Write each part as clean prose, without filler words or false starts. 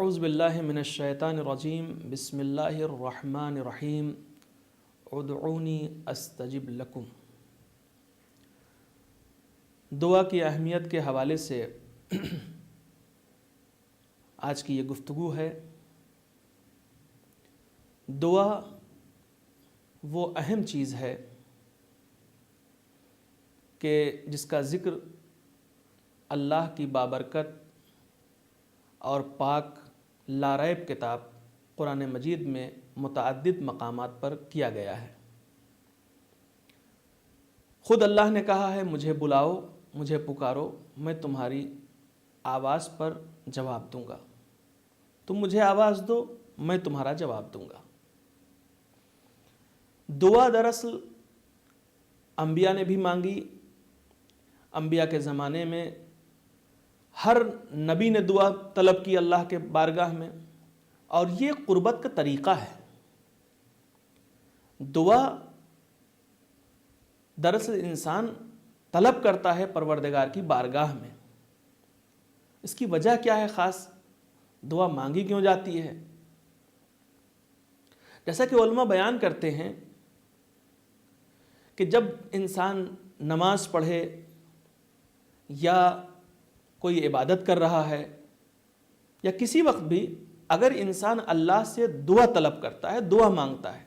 اعوذ باللہ من الشیطان الرجیم بسم اللہ الرحمن الرحیم ادعونی استجب لکم۔ دعا کی اہمیت کے حوالے سے آج کی یہ گفتگو ہے۔ دعا وہ اہم چیز ہے کہ جس کا ذکر اللہ کی بابرکت اور پاک لاریب کتاب قرآن مجید میں متعدد مقامات پر کیا گیا ہے۔ خود اللہ نے کہا ہے مجھے بلاؤ، مجھے پکارو، میں تمہاری آواز پر جواب دوں گا۔ تم مجھے آواز دو، میں تمہارا جواب دوں گا۔ دعا دراصل انبیاء نے بھی مانگی۔ انبیاء کے زمانے میں ہر نبی نے دعا طلب کی اللہ کے بارگاہ میں، اور یہ قربت کا طریقہ ہے۔ دعا دراصل انسان طلب کرتا ہے پروردگار کی بارگاہ میں۔ اس کی وجہ کیا ہے؟ خاص دعا مانگی کیوں جاتی ہے؟ جیسا کہ علماء بیان کرتے ہیں کہ جب انسان نماز پڑھے یا کوئی عبادت کر رہا ہے یا کسی وقت بھی اگر انسان اللہ سے دعا طلب کرتا ہے، دعا مانگتا ہے،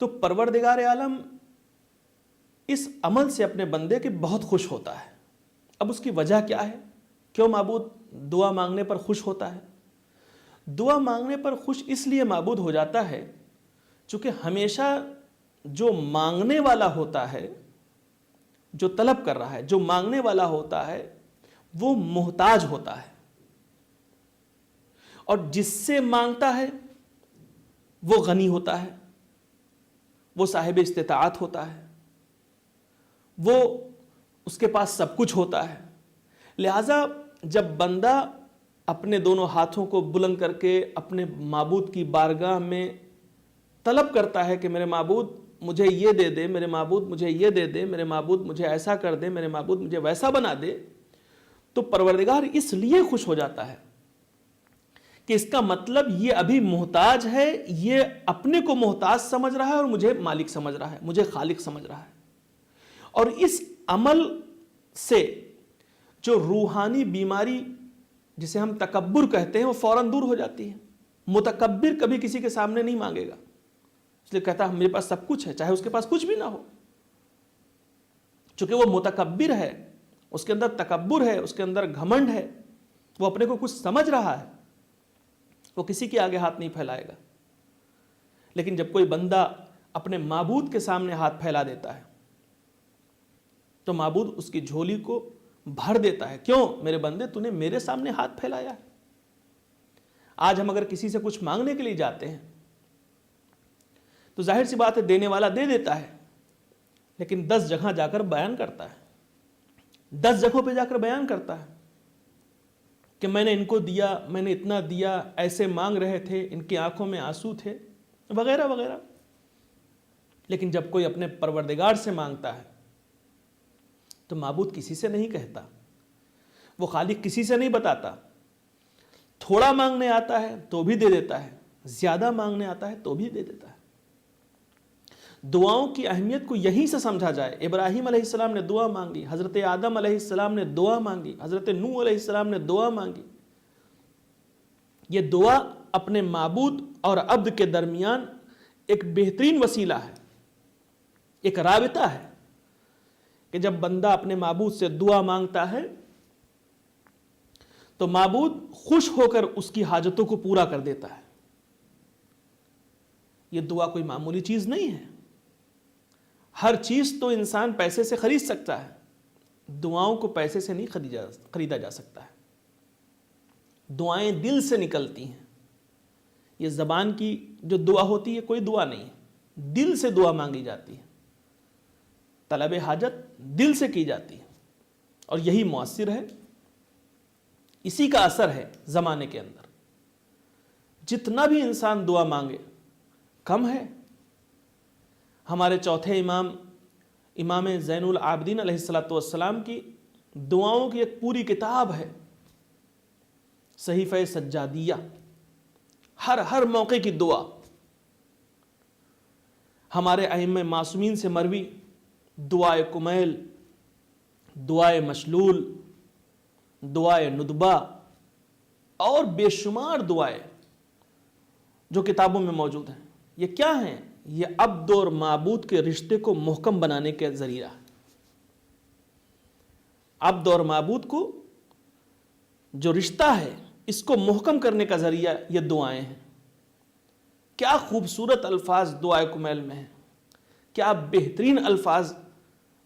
تو پروردگار عالم اس عمل سے اپنے بندے کے بہت خوش ہوتا ہے۔ اب اس کی وجہ کیا ہے؟ کیوں معبود دعا مانگنے پر خوش ہوتا ہے؟ دعا مانگنے پر خوش اس لیے معبود ہو جاتا ہے چونکہ ہمیشہ جو مانگنے والا ہوتا ہے، جو طلب کر رہا ہے، جو مانگنے والا ہوتا ہے، وہ محتاج ہوتا ہے، اور جس سے مانگتا ہے وہ غنی ہوتا ہے، وہ صاحب استطاعت ہوتا ہے، وہ اس کے پاس سب کچھ ہوتا ہے۔ لہذا جب بندہ اپنے دونوں ہاتھوں کو بلند کر کے اپنے معبود کی بارگاہ میں طلب کرتا ہے کہ میرے معبود مجھے یہ دے دے، میرے معبود مجھے یہ دے دے، میرے معبود مجھے ایسا کر دے، میرے معبود مجھے ویسا بنا دے، تو پروردگار اس لیے خوش ہو جاتا ہے کہ اس کا مطلب یہ ابھی محتاج ہے، یہ اپنے کو محتاج سمجھ رہا ہے اور مجھے مالک سمجھ رہا ہے، مجھے خالق سمجھ رہا ہے۔ اور اس عمل سے جو روحانی بیماری جسے ہم تکبر کہتے ہیں وہ فوراً دور ہو جاتی ہے۔ متکبر کبھی کسی کے سامنے نہیں مانگے گا، اس لیے کہتا ہے میرے پاس سب کچھ ہے، چاہے اس کے پاس کچھ بھی نہ ہو۔ چونکہ وہ متکبر ہے، اس کے اندر تکبر ہے، اس کے اندر گھمنڈ ہے، وہ اپنے کو کچھ سمجھ رہا ہے، وہ کسی کے آگے ہاتھ نہیں پھیلائے گا۔ لیکن جب کوئی بندہ اپنے معبود کے سامنے ہاتھ پھیلا دیتا ہے تو معبود اس کی جھولی کو بھر دیتا ہے۔ کیوں؟ میرے بندے تو نے میرے سامنے ہاتھ پھیلایا ہے۔ آج ہم اگر کسی سے کچھ مانگنے کے لیے جاتے ہیں تو ظاہر سی بات ہے دینے والا دے دیتا ہے، لیکن 10 جگہ جا کر بیان کرتا ہے، 10 جگہوں پہ جا کر بیان کرتا ہے کہ میں نے ان کو دیا، میں نے اتنا دیا، ایسے مانگ رہے تھے، ان کی آنکھوں میں آنسو تھے، وغیرہ وغیرہ۔ لیکن جب کوئی اپنے پروردگار سے مانگتا ہے تو معبود کسی سے نہیں کہتا، وہ خالق کسی سے نہیں بتاتا۔ تھوڑا مانگنے آتا ہے تو بھی دے دیتا ہے، زیادہ مانگنے آتا ہے تو بھی دے دیتا ہے۔ دعاؤں کی اہمیت کو یہیں سے سمجھا جائے۔ ابراہیم علیہ السلام نے دعا مانگی، حضرت آدم علیہ السلام نے دعا مانگی، حضرت نوح علیہ السلام نے دعا مانگی۔ یہ دعا اپنے معبود اور عبد کے درمیان ایک بہترین وسیلہ ہے، ایک رابطہ ہے کہ جب بندہ اپنے معبود سے دعا مانگتا ہے تو معبود خوش ہو کر اس کی حاجتوں کو پورا کر دیتا ہے۔ یہ دعا کوئی معمولی چیز نہیں ہے۔ ہر چیز تو انسان پیسے سے خرید سکتا ہے، دعاؤں کو پیسے سے نہیں خریدا جا سکتا ہے۔ دعائیں دل سے نکلتی ہیں۔ یہ زبان کی جو دعا ہوتی ہے کوئی دعا نہیں ہے، دل سے دعا مانگی جاتی ہے، طلب حاجت دل سے کی جاتی ہے، اور یہی مؤثر ہے، اسی کا اثر ہے زمانے کے اندر۔ جتنا بھی انسان دعا مانگے کم ہے۔ ہمارے چوتھے امام زین العابدین علیہ الصلوۃ والسلام کی دعاؤں کی ایک پوری کتاب ہے۔ صحیفہ سجادیہ، ہر موقع کی دعا، ہمارے ائمہ معصومین سے مروی دعائے کمیل، دعائے مشلول، دعائے ندبہ اور بے شمار دعائیں جو کتابوں میں موجود ہیں، یہ کیا ہیں؟ یہ عبد اور معبود کے رشتے کو محکم بنانے کا ذریعہ ہے۔ عبد اور معبود کو جو رشتہ ہے اس کو محکم کرنے کا ذریعہ یہ دعائیں ہیں۔ کیا خوبصورت الفاظ دعائے کمیل میں ہیں، کیا بہترین الفاظ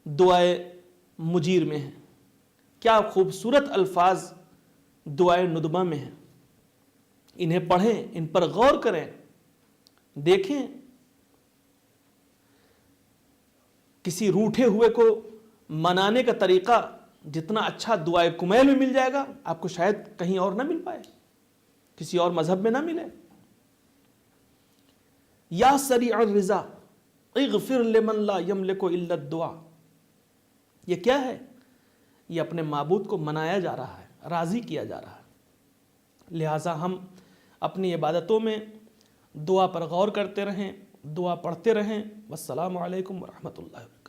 دعائے مجیر میں ہیں، کیا خوبصورت الفاظ دعائے ندبہ میں ہیں۔ انہیں پڑھیں، ان پر غور کریں، دیکھیں۔ کسی روٹھے ہوئے کو منانے کا طریقہ جتنا اچھا دعائے کمیل میں مل جائے گا، آپ کو شاید کہیں اور نہ مل پائے، کسی اور مذہب میں نہ ملے۔ یا سریع الرضا اغفر لمن لا یملک الا الدعاء، یہ کیا ہے؟ یہ اپنے معبود کو منایا جا رہا ہے، راضی کیا جا رہا ہے۔ لہٰذا ہم اپنی عبادتوں میں دعا پر غور کرتے رہیں، دعا پڑھتے رہیں۔ والسلام علیکم ورحمۃ اللہ۔